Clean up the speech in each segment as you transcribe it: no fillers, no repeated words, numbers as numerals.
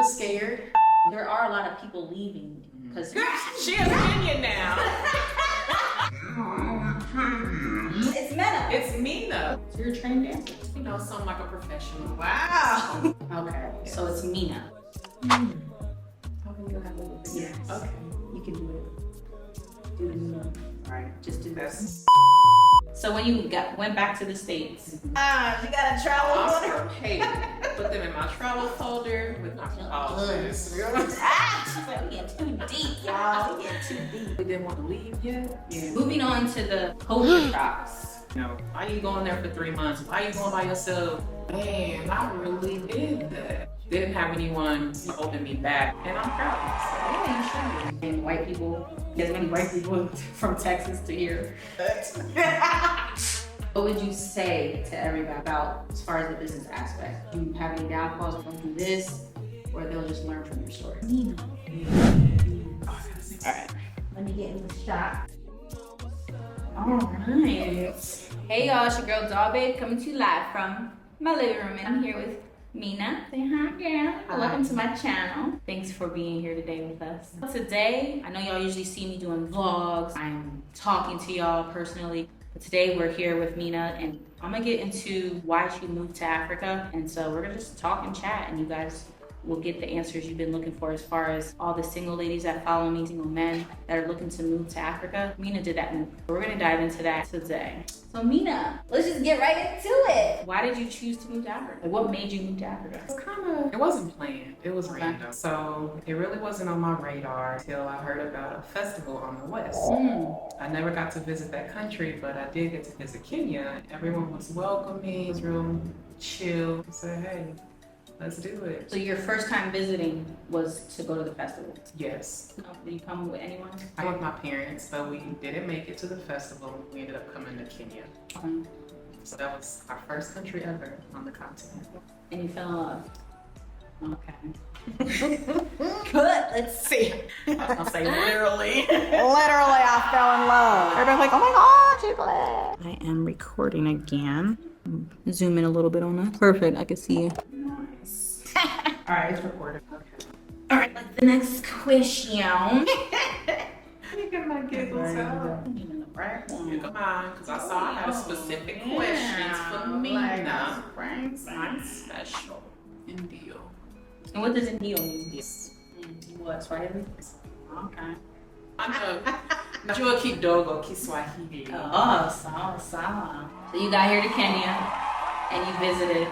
was scared. There are a lot of people leaving because She a Kenyan now. it's Mena. It's Mina. So you're a trained dancer. You know, something like a professional. Wow. Okay, so it's Mina. Yes. Okay, you can do it. Do the Mina. All right, just do this. So when you went back to the States, you gotta travel folder. Hey, put them in my travel folder with my policies. She's like, we get too deep, y'all. We get too deep. We didn't want to leave yet. Yeah. Moving on to the culture shocks. You know, why you going there for 3 months? Why you going by yourself? Man, I really did that. Didn't have anyone holding me back, and I'm proud. Yeah, you should be. And white people, as many white people from Texas to here. What would you say to everybody about as far as the business aspect? Do you have any downfalls going through this, or they'll just learn from your story? All right, let me get in the shot. All right. Hey y'all, it's your girl Doll Babe coming to you live from my living room, and I'm here with Mina. Say hi, girl. Hi. Welcome to my channel. Thanks for being here today with us. Today, I know y'all usually see me doing vlogs. I'm talking to y'all personally. But today we're here with Mina, and I'm gonna get into why she moved to Africa. And so we're gonna just talk and chat, and you guys will get the answers you've been looking for as far as all the single ladies that follow me, single men that are looking to move to Africa. Mina did that move. We're gonna dive into that today. So Mina, let's just get right into it. Why did you choose to move to Africa? Like, what made you move to Africa? It wasn't planned. It was random. So it really wasn't on my radar until I heard about a festival on the West. I never got to visit that country, but I did get to visit Kenya. Everyone was welcoming. It was real chill. I said, hey, let's do it. So your first time visiting was to go to the festival? Yes. Did you come with anyone? I went with my parents, but we didn't make it to the festival. We ended up coming to Kenya. So that was our first country ever on the continent. And you fell in love? Okay. Good, let's see. I'll say literally. Literally, I fell in love. Everybody's like, oh my God, you're glad. I am recording again. Zoom in a little bit on us. Perfect, I can see you. Nice. All right, it's recorded. Okay. All right, like the next question. You get my giggles out. Come on, because I saw I had specific questions for Mina. I'm special. Indio. And what does Indio mean? Yes. What, Swahili? Okay. Najua kidogo Kiswahili. Oh, sawa. So you got here to Kenya and you visited.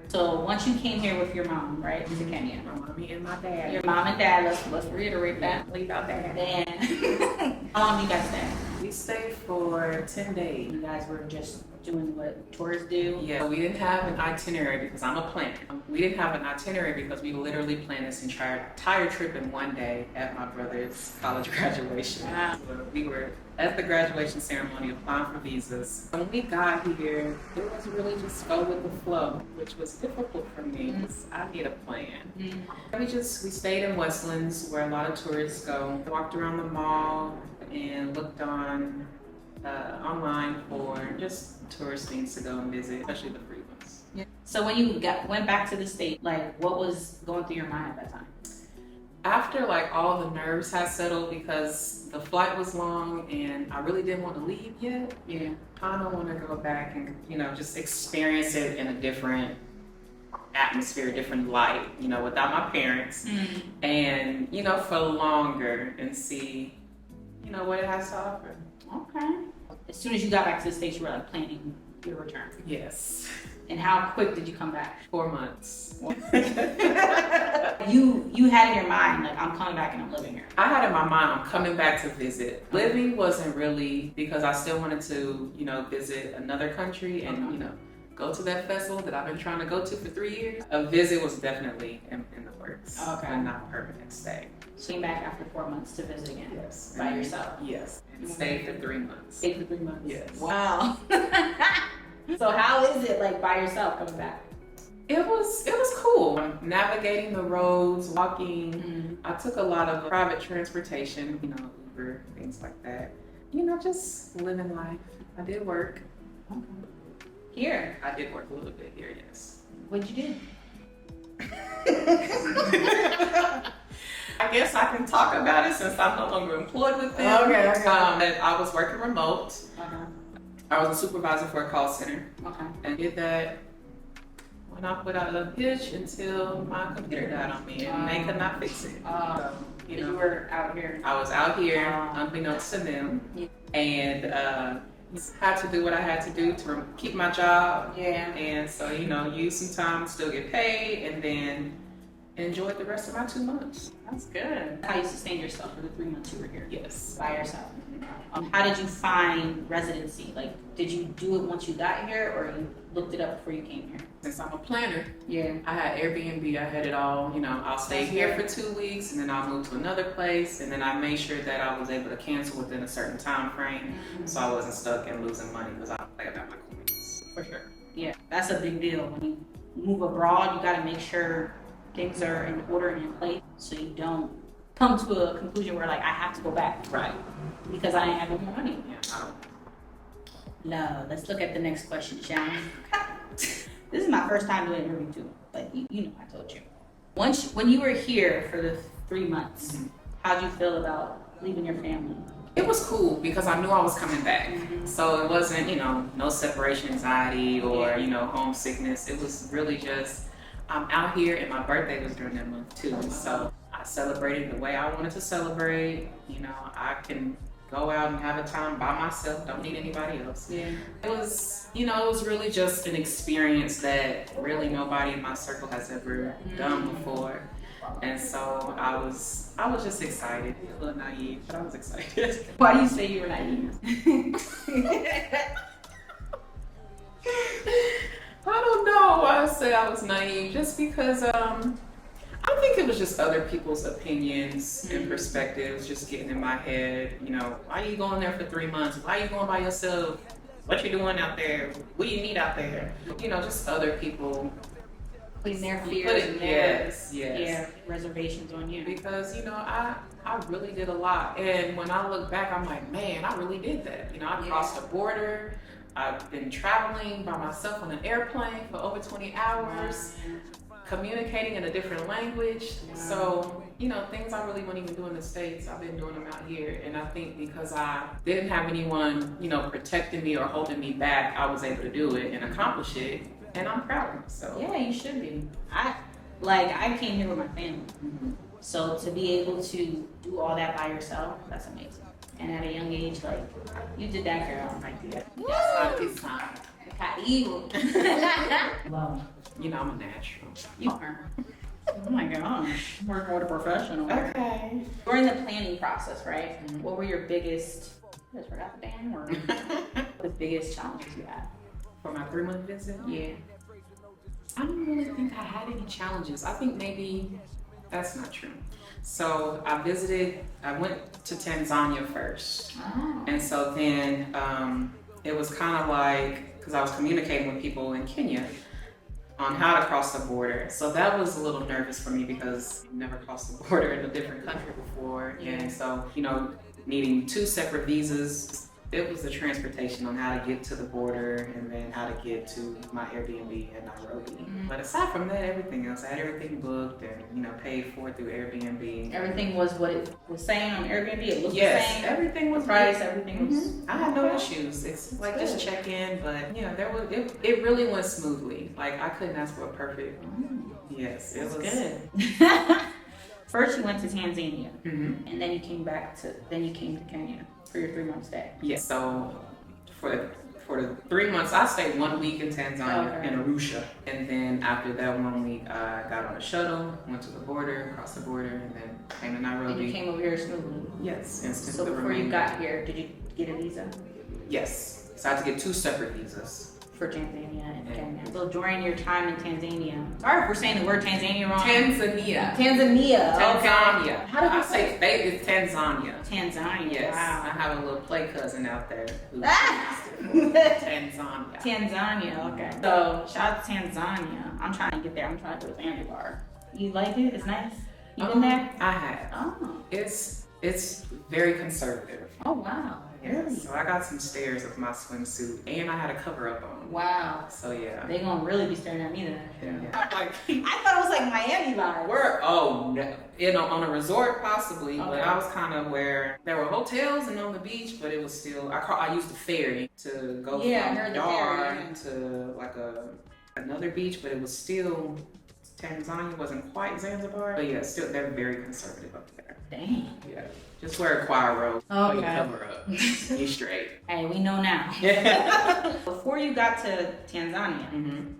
So once you came here with your mom, right, to Kenya? My mommy and my dad. Your mom and dad, let's reiterate that. Leave out dad. And how long did you guys stay? We stayed for 10 days. You guys were just doing what tourists do? Yeah, we didn't have an itinerary because I'm a planner. We didn't have an itinerary because we literally planned this entire trip in one day at my brother's college graduation. Wow. So we were at the graduation ceremony applying for visas. When we got here, it was really just go with the flow, which was difficult for me because I need a plan. We stayed in Westlands where a lot of tourists go. Walked around the mall and looked online for just tourist things to go and visit, especially the free ones. Yeah. So when you went back to the States, like what was going through your mind at that time? After like all the nerves had settled because the flight was long and I really didn't want to leave yet. Yeah. I don't want to go back and, just experience it in a different atmosphere, different light, without my parents and, for longer and see, what it has to offer. Okay. As soon as you got back to the States, you were like planning your return. Yes. And how quick did you come back? 4 months. You had in your mind, like, I'm coming back and I'm living here. I had in my mind, I'm coming back to visit. Living wasn't really because I still wanted to, visit another country and, go to that festival that I've been trying to go to for 3 years. A visit was definitely in the works, but not permanent stay. So you came back after 4 months to visit again? Yes. By yourself? Yes. And stayed for 3 months. Stayed for 3 months? Yes. Wow. So how is it like by yourself coming back? It was cool. Navigating the roads, walking. I took a lot of private transportation, Uber, things like that. Just living life. I did work. Okay. Here? I did work a little bit here, yes. What'd you do? I guess I can talk about it since I'm no longer employed with them. Okay. I was working remote. I was a supervisor for a call center. Okay. And did that when I put out a pitch until my computer died on me and they could not fix it. You were out here. I was out here, unbeknownst to them, and had to do what I had to do to keep my job. Yeah. And so, use some time, still get paid, and then enjoyed the rest of my 2 months. That's good. How you sustained yourself for the 3 months you were here? Yes. By yourself. How did you find residency? Like, did you do it once you got here, or you looked it up before you came here? Since I'm a planner, Yeah. I had Airbnb, I had it all. I'll stay here for 2 weeks and then I'll move to another place, and then I made sure that I was able to cancel within a certain time frame, so I wasn't stuck and losing money because I play about my coins. For sure. Yeah, that's a big deal. When you move abroad, you got to make sure things are in order and in place, so you don't come to a conclusion where, like, I have to go back. Right. Because I ain't have no more money. Yeah, I don't. No, let's look at the next question, shall we? This is my first time doing an interview too. Like, you know, I told you. When you were here for the 3 months, how'd you feel about leaving your family? It was cool because I knew I was coming back. So it wasn't, no separation anxiety or, homesickness. It was really just, I'm out here, and my birthday was during that month too. So I celebrated the way I wanted to celebrate. I can go out and have a time by myself, don't need anybody else. Yeah. It was, it was really just an experience that really nobody in my circle has ever done before. And so I was just excited, a little naive, but I was excited. Why do you say you were naive? I don't know why I say I was naive, just because I think it was just other people's opinions and perspectives just getting in my head. Why are you going there for 3 months? Why are you going by yourself? What you doing out there? What do you need out there? Just other people. Putting their fears and yes. Reservations on you. Because, I really did a lot. And when I look back, I'm like, man, I really did that. I crossed the border. I've been traveling by myself on an airplane for over 20 hours. Communicating in a different language. So, things I really wouldn't even do in the States, I've been doing them out here. And I think because I didn't have anyone, protecting me or holding me back, I was able to do it and accomplish it. And I'm proud of myself. Yeah, you should be. I came here with my family. So to be able to do all that by yourself, that's amazing. And at a young age, you did that, girl. That's Woo! this time. Got evil. Love. I'm a natural. You are. Oh my gosh. Working with a professional. Okay. During the planning process, right? What were your biggest, I just forgot the damn word. The biggest challenges you had? For my 3-month visit? Yeah. I don't really think I had any challenges. I think maybe that's not true. So I went to Tanzania first. Oh. And so then it was kind of like, because I was communicating with people in Kenya on how to cross the border. So that was a little nervous for me because I've never crossed the border in a different country before. Yeah. And so, needing 2 separate visas. It was the transportation on how to get to the border and then how to get to my Airbnb in Nairobi. But aside from that, everything else, I had everything booked and, paid for through Airbnb. Everything was what it was saying on Airbnb? It looked the same? Everything was price, good. everything was... I had no issues. It's like just check in, but it really went smoothly. Like I couldn't ask for a perfect. Yes, it was good. First you went to Tanzania, and then you came to Kenya for your 3-month stay. Yes. So for the 3 months, I stayed 1 week in Tanzania in Arusha, and then after that 1 week, I got on a shuttle, went to the border, crossed the border, and then came to Nairobi. And you came over here smoothly. Yes, instant. So before you got here, did you get a visa? Yes. So I had to get 2 separate visas. For Tanzania and Kenya. So during your time in Tanzania, sorry if we're saying the word Tanzania wrong. Tanzania. Okay. How do you say it's Tanzania? Tanzania. Yes. Wow. I have a little play cousin out there who's Tanzania. Tanzania. Okay. So shout out to Tanzania. I'm trying to get there. I'm trying to go to Zanzibar. You like it? It's nice. You been there? I have. Oh. It's very conservative. Oh wow. Yeah, so I got some stares of my swimsuit, and I had a cover up on. Wow. So yeah. They gonna really be staring at me then. Yeah. Like, I thought it was like Miami vibes. No, on a resort possibly, Okay. but I was kind of where there were hotels and on the beach, but it was still, I used the ferry to go from Dar to like another beach, but it was still, Tanzania wasn't quite Zanzibar, but yeah, still, they're very conservative up there. Dang. Yeah. Just wear a choir robe. Okay. You cover up. You straight. Hey, we know now. Yeah. Before you got to Tanzania,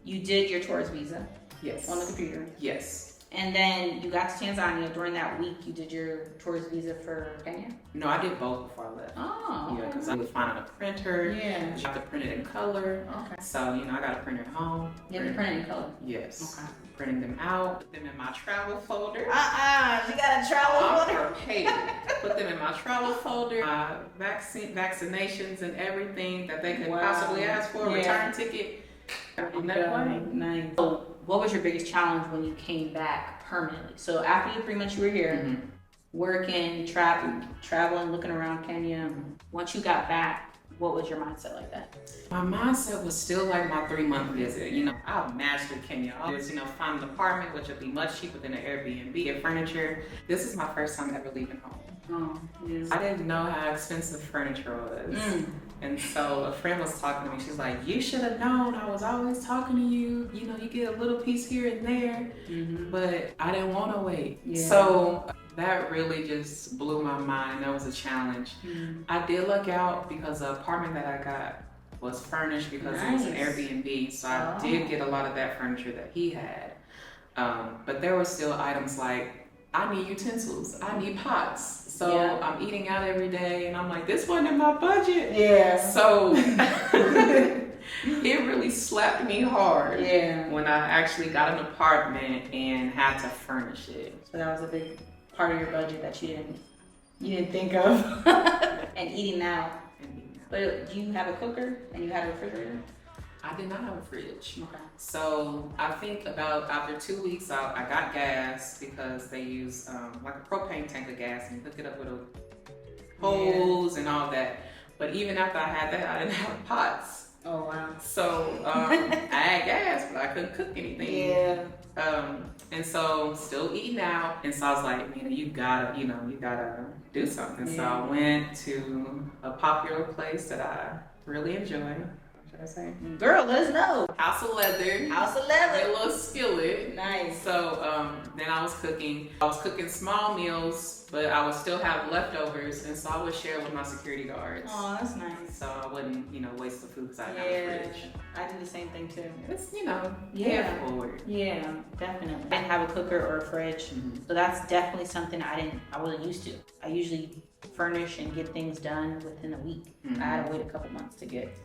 you did your tourist visa. Yes. On the computer. Yes. And then you got to Tanzania. During that week, you did your tourist visa for Kenya? No, I did both before I left. Oh. Yeah, because I was finding a printer. Yeah. You have to print it in color. Okay. So, I got a printer at home. You have to print it in color? Yes. Okay. Printing them out, put them in my travel folder. You got a travel folder? I'm prepared. Put them in my travel folder, my vaccinations and everything that they could possibly ask for, return ticket. On that plane. Nice. So, what was your biggest challenge when you came back permanently? So after the 3 months you were here, working, traveling, looking around Kenya, once you got back, what was your mindset like that? My mindset was still like my 3-month visit. I'll master Kenya. I always, find an apartment, which would be much cheaper than an Airbnb, get furniture. This is my first time ever leaving home. Oh, yes. I didn't know how expensive furniture was. And so a friend was talking to me. She's like, you should have known. I was always talking to you. You get a little piece here and there. But I didn't want to wait. Yeah. So that really just blew my mind. That was a challenge. I did luck out because the apartment that I got was furnished because it was an Airbnb. So I did get a lot of that furniture that he had. But there were still items like, I need utensils, I need pots. So I'm eating out every day and I'm like, this wasn't in my budget. Yeah. So it really slapped me hard when I actually got an apartment and had to furnish it. So that was a big part of your budget that you didn't think of. And eating out. But do you have a cooker and you have a refrigerator? I did not have a fridge. Okay. So I think about after 2 weeks out, I got gas because they use like a propane tank of gas and you hook it up with a hose and all that. But even after I had that, I didn't have pots. Oh wow. So I had gas, but I couldn't cook anything. Yeah. And so still eating out. And so I was like, you gotta do something. So I went to a popular place that I really enjoy. Should I say? Girl, let us know. House of Leather. House of Leather. A little skillet. Nice. So then I was cooking. I was cooking small meals, but I would still have leftovers, and so I would share with my security guards. Oh, that's nice. So I wouldn't, waste the food because I didn't have a fridge. I do the same thing too. It's, care forward. Yeah, definitely. I didn't have a cooker or a fridge, so that's definitely something I wasn't used to. I usually furnish and get things done within a week. I had to wait a couple months to get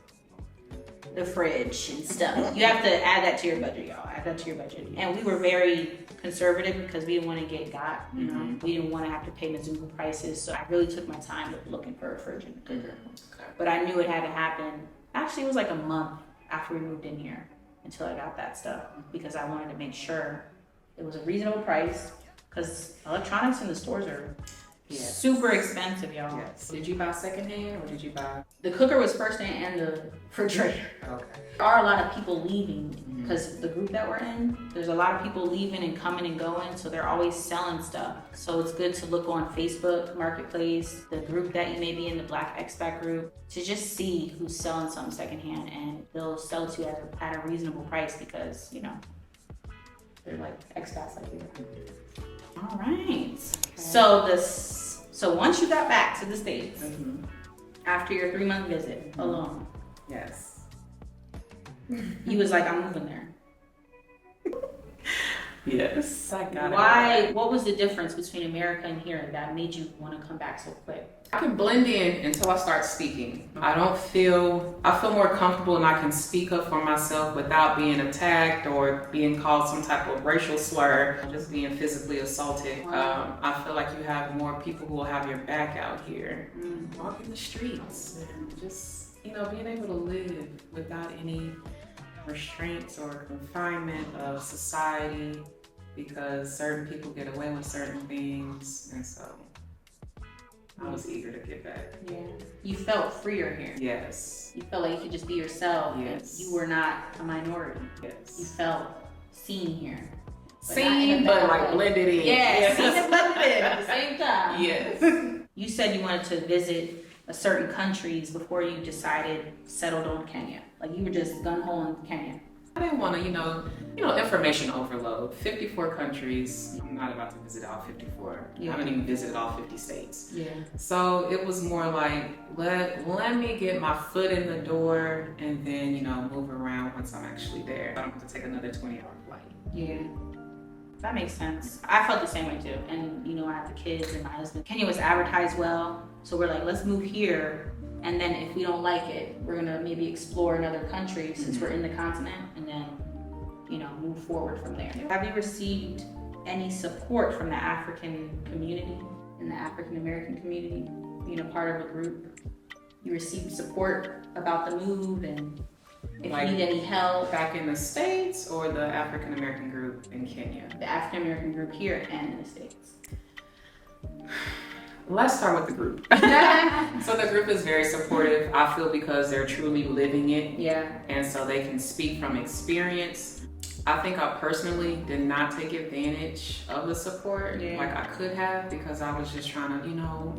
the fridge and stuff. You have to add that to your budget, y'all. Add that to your budget. And we were very conservative because we didn't want to get got, we didn't want to have to pay Mizuno prices. So I really took my time with looking for a fridge and a cooker. Okay. But I knew it had to happen. Actually, it was like a month after we moved in here until I got that stuff because I wanted to make sure it was a reasonable price because electronics in the stores are super expensive, y'all. Yes. Did you buy secondhand or did you buy? The cooker was first and the refrigerator. Okay. There are a lot of people leaving because the group that we're in, there's a lot of people leaving and coming and going, so they're always selling stuff. So it's good to look on Facebook Marketplace, the group that you may be in, the Black Expat group, to just see who's selling something secondhand, and they'll sell it to you at a reasonable price because they're like expats like you. All right. Okay. So once you got back to the States, after your 3-month visit alone, yes, you was like, I'm moving there. Yes, I got it. Why? What was the difference between America and here that made you want to come back so quick? I can blend in until I start speaking. I feel more comfortable and I can speak up for myself without being attacked or being called some type of racial slur, just being physically assaulted. Wow. I feel like you have more people who will have your back out here. Walking the streets and just, being able to live without any restraints or confinement of society because certain people get away with certain things, and so I was eager to get back. Yeah. You felt freer here. Yes. You felt like you could just be yourself. Yes. You were not a minority. Yes. You felt seen here. Seen, but like blended in. Yeah, seen and blended in at the same time. Yes. You said you wanted to visit certain countries before you decided settled on Kenya. Like you were just gun-ho on Kenya. I didn't want to, information overload. 54 countries. I'm not about to visit all 54. Yeah. I haven't even visited all 50 states. Yeah. So it was more like, let me get my foot in the door and then, move around once I'm actually there. I don't have to take another 20-hour flight. Yeah. That makes sense. I felt the same way too. And I have the kids and my husband. Kenya was advertised well. So we're like, let's move here. And then if we don't like it, we're gonna maybe explore another country since we're in the continent and then, move forward from there. Have you received any support from the African community and the African American community, being a part of a group? You received support about the move and if you need any help? Back in the States or the African American group in Kenya? The African American group here and in the States. Let's start with the group. So the group is very supportive, I feel, because they're truly living it. Yeah. And so they can speak from experience. I think I personally did not take advantage of the support like I could have, because I was just trying to,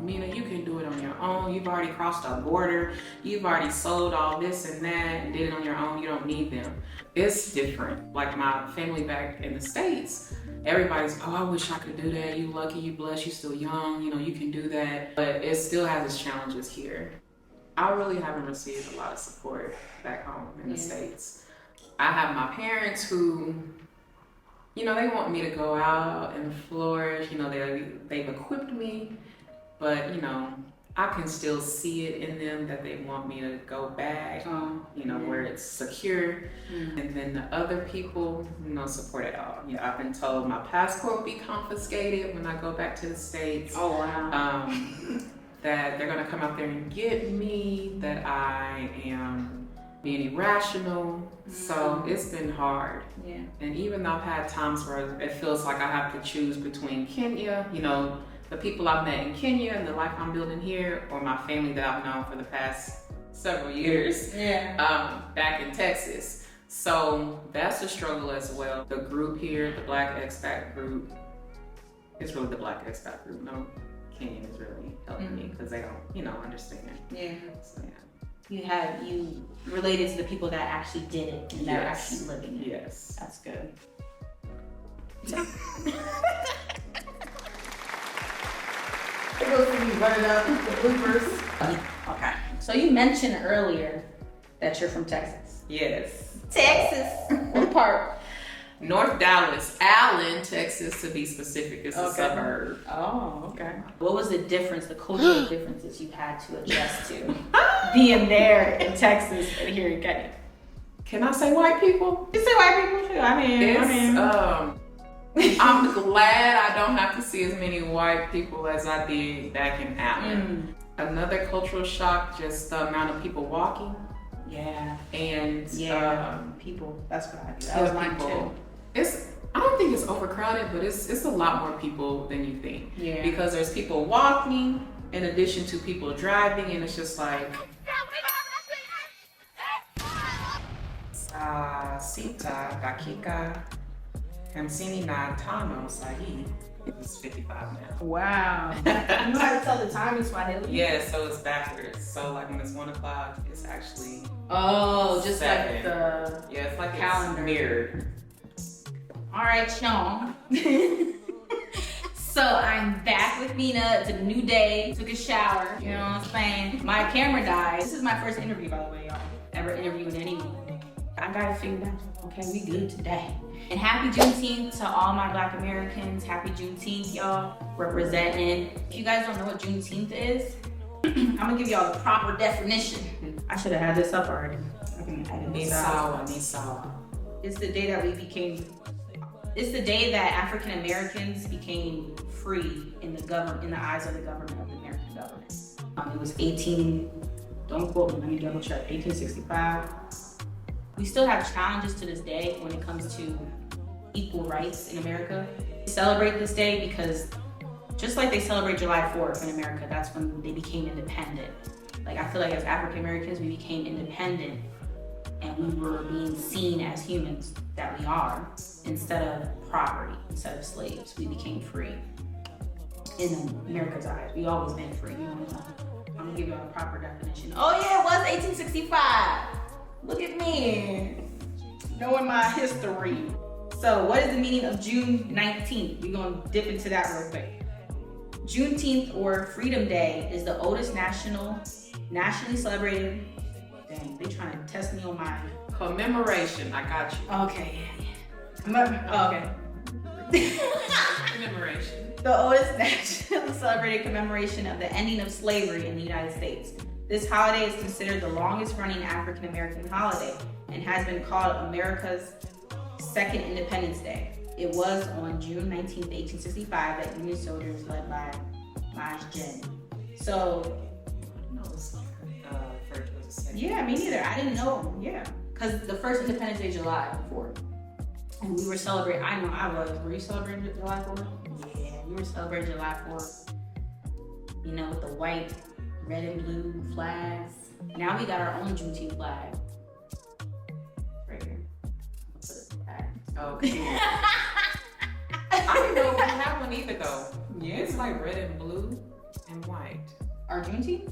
Mina, you can do it on your own. You've already crossed a border. You've already sold all this and that and did it on your own. You don't need them. It's different. Like my family back in the States, everybody's, I wish I could do that. You lucky, you blessed, you still young, you can do that. But it still has its challenges here. I really haven't received a lot of support back home in the States. I have my parents who, they want me to go out and flourish. They've equipped me, but, I can still see it in them that they want me to go back, where it's secure. And then the other people, no support at all. I've been told my passport will be confiscated when I go back to the States. Oh, wow. That they're gonna come out there and get me, that I am being irrational. So it's been hard. Yeah. And even though I've had times where it feels like I have to choose between Kenya, the people I've met in Kenya and the life I'm building here, or my family that I've known for the past several years back in Texas. So that's a struggle as well. The group here, the Black Expat group, it's really the Black Expat group. No Kenyan is really helping me because they don't, understand. Yeah. So, yeah. You related to the people that actually did it and that are actually living it. Yes. That's good. It goes to me running up the bloopers. Okay. So you mentioned earlier that you're from Texas. Yes. Texas. What part? North Dallas, Allen, Texas, to be specific, is a suburb. Oh, okay. What was the difference, the cultural differences you had to adjust to being there in Texas and here in Kenya? Can I say white people? You say white people too. I'm glad I don't have to see as many white people as I did back in Allen. Another cultural shock, just the amount of people walking. Yeah. And people. That's what I do. That was mine too. I don't think it's overcrowded, but it's a lot more people than you think. Yeah. Because there's people walking in addition to people driving, and it's just like Sita, Dakika, Hamsini na Tano Sahi. It's 55 now. Wow. You know how to tell the time in Swahili? Yeah, so it's backwards. So like when it's 1 o'clock, it's actually just 7. like the it's like calendar. It's mirrored. All right, y'all. So I'm back with Mina. It's a new day. Took a shower. You know what I'm saying? My camera died. This is my first interview, by the way, y'all. Ever interviewing anyone. I got it figured out. Okay, we good today. And happy Juneteenth to all my Black Americans. Happy Juneteenth, y'all. Representing. If you guys don't know what Juneteenth is, I'm gonna give y'all the proper definition. I should have had this up already. Nisawa. It's the day that it's the day that African Americans became free in the eyes of the government of the American government. It was don't quote me, let me double check, 1865. We still have challenges to this day when it comes to equal rights in America. We celebrate this day because just like they celebrate July 4th in America, that's when they became independent. Like, I feel like as African Americans, we became independent and we were being seen as humans that we are, instead of property, instead of slaves. We became free in America's eyes. We always been free, you know. I'm gonna give you a proper definition. Oh yeah, it was 1865. Look at me, knowing my history. So what is the meaning of June 19th? We're gonna dip into that real quick. Juneteenth, or Freedom Day, is the oldest nationally celebrated. Dang, they trying to test me on my commemoration. I got you. Okay, yeah. Okay. Commemoration. The oldest nationally celebrated commemoration of the ending of slavery in the United States. This holiday is considered the longest running African American holiday and has been called America's second Independence Day. It was on June 19th, 1865 that Union soldiers led by Maj Gen. So, yeah, me neither. I didn't know. Yeah, because the first Independence Day, July 4th. And we were celebrating, I know I was. Were you celebrating July 4th? Yeah, we were celebrating July 4th. You know, with the white, red and blue flags. Now we got our own Juneteenth flag. Right here. Okay. I didn't know we have one either though. Yeah, it's like red and blue and white. Our Juneteenth?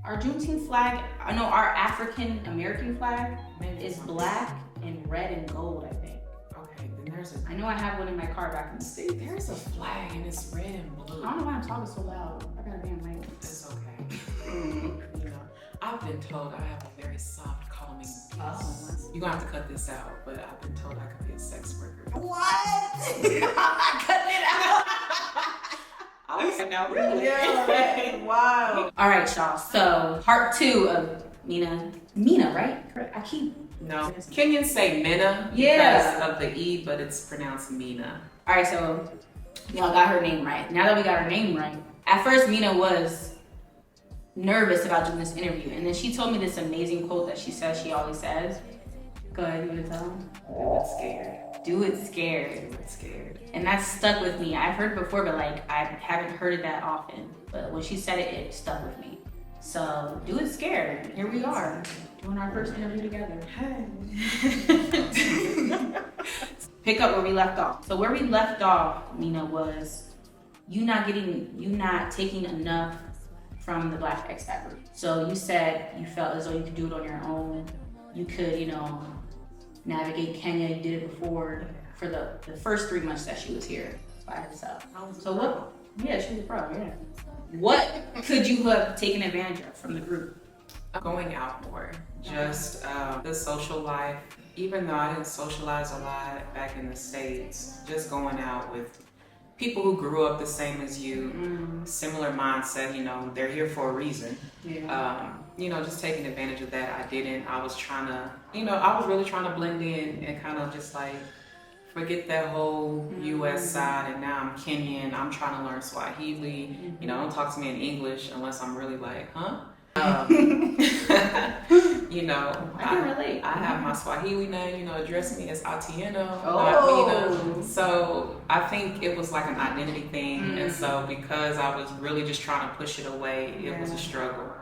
Our Juneteenth flag, I know our African American flag is black and red and gold, I think. Okay, then there's I know I have one in my car back in the States. There's a flag and it's red and blue. I don't know why I'm talking so loud. I got a damn mic. It's okay. You know, I've been told I have a very soft, calming voice. Oh, You're gonna have to cut this out, but I've been told I could be a sex worker. what? I'm not cutting it out. I was like, now really? Yeah. Wow. All right, y'all. So part 2 of Mina, right? Correct. I keep. No. Kenyans say Mina Yeah. because of the E, but it's pronounced Mina. All right, so y'all got her name right. Now that we got her name right, at first Mina was nervous about doing this interview, and then she told me this amazing quote that she says she always says. Go ahead, you wanna tell them? Do it scared. Do it scared. Do it scared. And that's stuck with me. I've heard it before, but like I haven't heard it that often. But when she said it, it stuck with me. So do it scared. Here we are, doing our first interview together. Pick up where we left off. So where we left off, Mina, was you not taking enough from the Black expat group. So you said you felt as though you could do it on your own. You could, navigate Kenya. You did it before for the first 3 months that she was here by herself. So what? Yeah, she was a pro. Yeah. What could you have taken advantage of from the group? Going out more, just the social life. Even though I didn't socialize a lot back in the States, just going out with people who grew up the same as you, similar mindset, they're here for a reason. Yeah. Just taking advantage of that. I didn't. I was really trying to blend in and kind of just like forget that whole US side, and now I'm Kenyan. I'm trying to learn Swahili. Don't talk to me in English unless I'm really like, huh? I can relate. I have my Swahili name, address me as Atieno, Oh. not Mina. So I think it was like an identity thing. And so because I was really just trying to push it away, it was a struggle.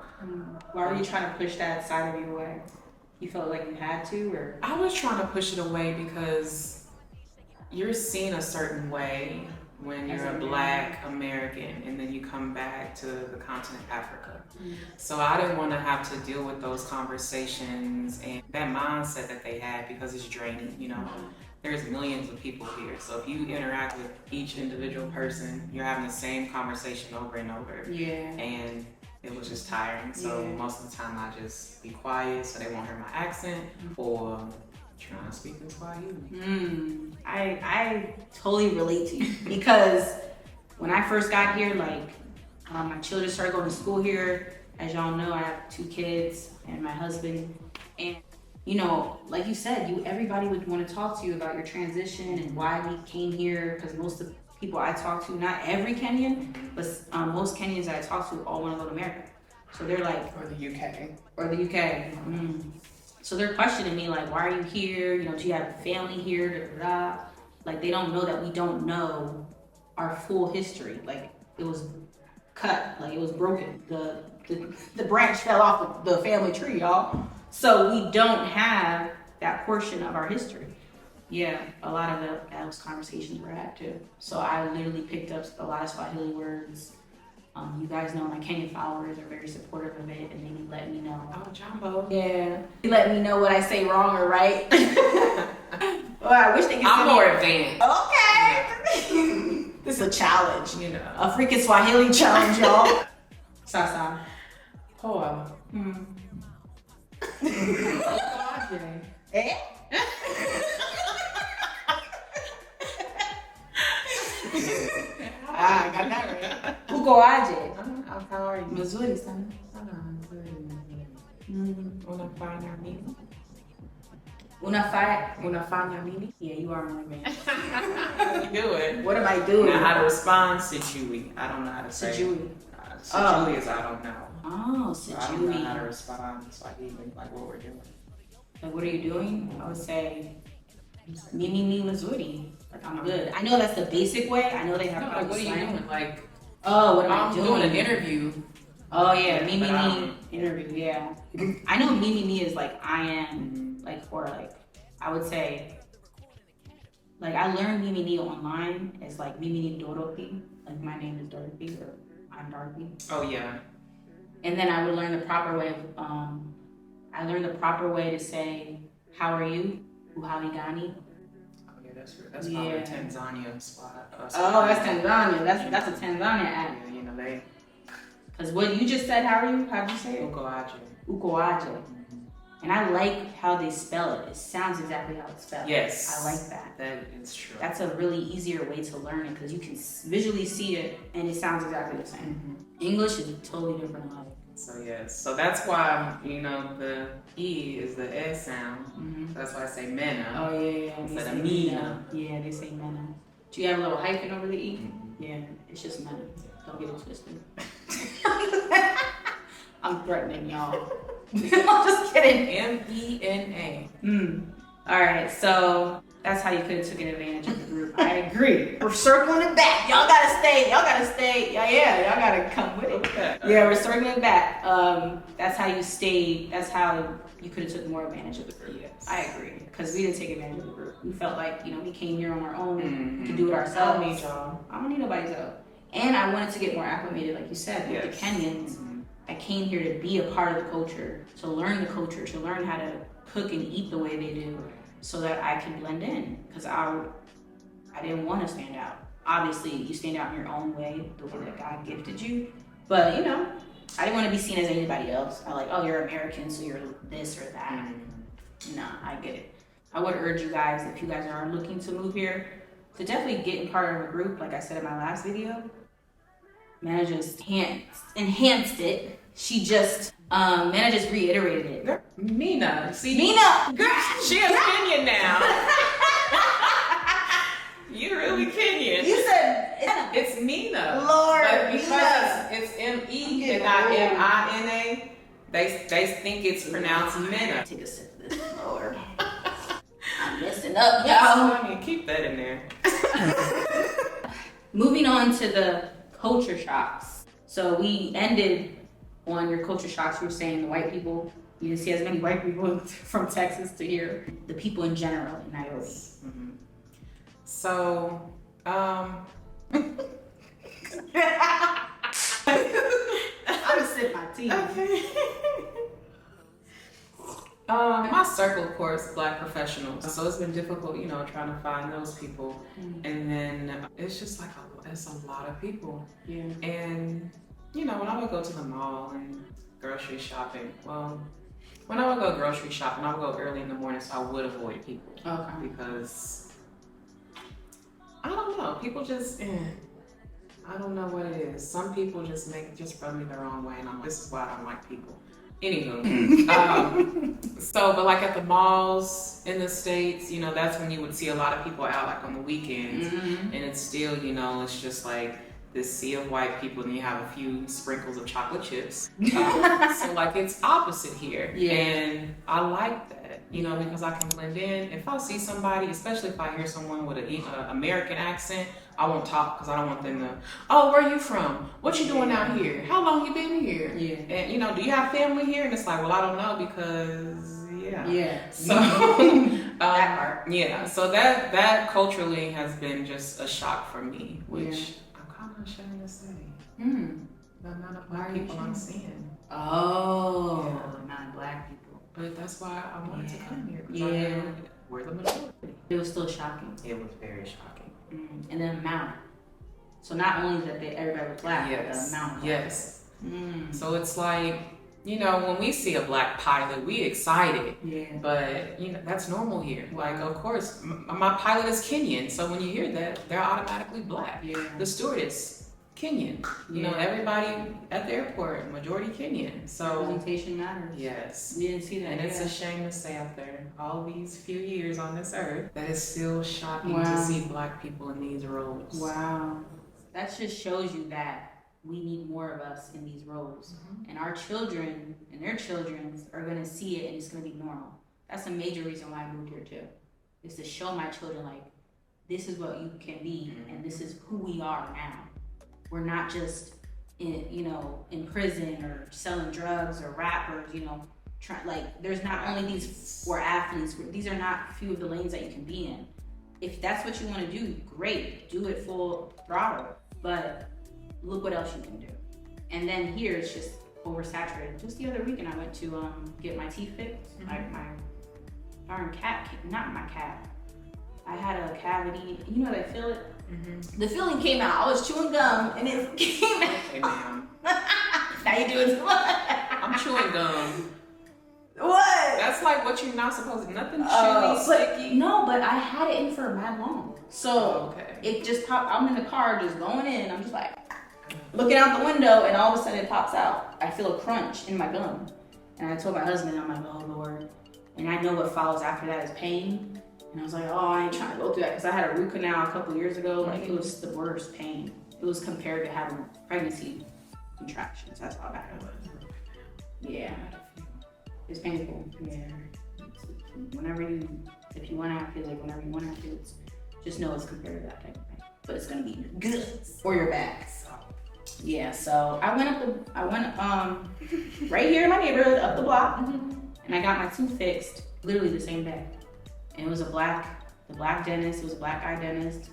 Why were you trying to push that side of you away? You felt like you had to, or? I was trying to push it away because you're seen a certain way when you're a Black American and then you come back to the continent Africa. So I didn't want to have to deal with those conversations and that mindset that they had, because it's draining, There's millions of people here. So if you interact with each individual person, you're having the same conversation over and over. Yeah. And it was just tiring. So most of the time I just be quiet so they won't hear my accent, or trying to speak in Swahili. I totally relate to you because when I first got here, my children started going to school here. As y'all know, I have 2 kids and my husband. And, like you said, everybody would want to talk to you about your transition and why we came here, because most of the people I talk to, not every Kenyan, but most Kenyans that I talk to all want to go to America. So they're like... Or the UK. Or the UK. So they're questioning me, like, why are you here? Do you have family here? Da, da, da. Like, they don't know that we don't know our full history. Like it was cut, like it was broken. The branch fell off the family tree, y'all. So we don't have that portion of our history. Yeah, a lot of those conversations were had too. So I literally picked up a lot of Swahili words. You guys know my Kenyan followers are very supportive of it, and they let me know. Oh, Jumbo. Yeah, they let me know what I say wrong or right. Well, I wish they could. I'm more advanced. Okay. This is a challenge, You know. a freaking Swahili challenge, y'all. Sasa. Poa. Eh? I got that right. Uko aje? How are you? Mzuri sana. Unafanya nini? Unafanya nini? Yeah, you are my man. How you doing? What am I doing? Now, how to respond, Sijui. I don't know how to say. Sijui. Sijui is I don't know. Oh, So I don't know how to Sijui. respond in Swahili, like what we're doing. Like, what are you doing? I would say, Mimi ni mzuri. Like, I'm good. I know that's the basic way. I know they have No, probably like, what are you slang. doing? Like, Oh, what am I I'm doing? doing an interview. Oh yeah, Yeah, Mimi but me interview, yeah. I know Mimi me is like I am, like, or like I would say, like I learned Mimi me online as like Mimi ni Dorothy, like my name is Dorothy or I'm Dorothy. Oh yeah. And then I would learn the proper way of I learned the proper way to say how are you, Uhaligani. Oh yeah, that's probably Yeah. a Tanzania spot. Oh, that's Tanzania. That's a Tanzania app. Yeah, you know they. Cause what you just said, how are you? How'd you say it? Ukoaje. Ukoaje. And I like how they spell it. It sounds exactly how it's spelled. Yes. I like that. That is true. That's a really easier way to learn it because you can visually see it and it sounds exactly the same. English is totally different. So yes, so that's why the E is the S sound. That's why I say mena. Oh yeah. Instead They of say mina. Yeah, they say mena. Do you have a little hyphen over the E? Yeah, it's just mena. Don't get it twisted. I'm threatening y'all. I'm just kidding. MENA. All right, so that's how you could have taken advantage of the group. I agree. We're circling it back. Y'all gotta stay. Yeah, y'all gotta come with it. Okay. Yeah, we're circling it back. That's how you stayed. That's how you could have took more advantage of the group. Yes. I agree, because we didn't take advantage of the group. We felt like we came here on our own. We could do it I ourselves. don't need y'all. I don't need nobody's help. And I wanted to get more acclimated, like you said, with the Kenyans. I came here to be a part of the culture, to learn the culture, to learn how to cook and eat the way they do, so that I can blend in. Because I didn't want to stand out. Obviously, you stand out in your own way, the way that God gifted you. But I didn't want to be seen as anybody else. I like, oh, you're American, so you're this or that. Nah, I get it. I would urge you guys, if you guys are looking to move here, to definitely get in part of a group, like I said in my last video. Mana just enhanced it. She just, Mana just reiterated it. Mina. See, Mina! Girl, she a Kenyan now. You're really Kenyan. You said It's Mina. Lord, But because Mina. it's M-E and not M-I-N-A, they think it's pronounced Mina. Take a sip of this, Lord. I'm messing up, That's y'all. funny. Keep that in there. Moving on to the culture shocks. So we ended on your culture shocks. You were saying the white people. You didn't see as many white people from Texas to here. The people in general in Nairobi. So, I'm gonna sip my tea. my circle, of course, Black professionals. So it's been difficult, trying to find those people. And then it's just like it's a lot of people. Yeah. And when I would go to the mall and grocery shopping, when I would go grocery shopping, I would go early in the morning, so I would avoid people. Okay. Because I don't know, people just, I don't know what it is. Some people just rub me the wrong way, and this is why I don't like people. Anywho, but like at the malls in the States, that's when you would see a lot of people out, like on the weekends, and it's still, it's just like this sea of white people, and you have a few sprinkles of chocolate chips. So like it's opposite here, and I like that, you know, because I can blend in. If I see somebody, especially if I hear someone with an American accent, I won't talk because I don't want them to, oh, where you from? What you doing out here? How long you been here? And you know, do you have family here? And it's like, well, I don't know because so that part. So that culturally has been just a shock for me, which I'm kind of ashamed to say. The amount of black people I'm seeing. Not black people. But that's why I wanted to come here. I knew we're the majority. It was still shocking. It was very shocking. And the amount. So not only that everybody was black, but the amount. So it's like, you know, when we see a black pilot, we excited. But, you know, that's normal here. Like, of course, my pilot is Kenyan. So when you hear that, they're automatically black. The stewardess, Kenyan. You know, everybody at the airport, majority Kenyan. So representation matters. We didn't see that. And it's a shame to say out there, all these few years on this earth, that it's still shocking to see black people in these roles. That just shows you that we need more of us in these roles. And our children and their children are going to see it, and it's going to be normal. That's a major reason why I moved here too, is to show my children, like, this is what you can be, and this is who we are now. We're not just in prison or selling drugs or rappers, you know, there's not only these four athletes, these are not few of the lanes that you can be in. If that's what you want to do, great, do it full throttle, but look what else you can do. And then here it's just oversaturated. Just the other weekend I went to get my teeth fixed. My darn cat, not my cat. I had a cavity. You know that feel it? The feeling came out. I was chewing gum and it came out. Hey ma'am. Now you doing what? I'm chewing gum. What? That's like what you're not supposed to. Nothing chewy, sticky. No, but I had it in for mad long. So it just popped. I'm in the car just going in. I'm just like looking out the window, and all of a sudden it pops out. I feel a crunch in my gum. And I told my husband, I'm like, oh Lord. And I know what follows after that is pain. And I was like, oh, I ain't trying to go through that, because I had a root canal a couple years ago. Like, it was the worst pain. It was compared to having pregnancy contractions. That's how bad it was. It's painful. If you want to have kids, like whenever you want to have kids, just know it's compared to that type of pain. But it's gonna be good for your back. So I went right here in my neighborhood, up the block, and I got my tooth fixed literally the same day. And it was the black dentist, it was a black guy dentist,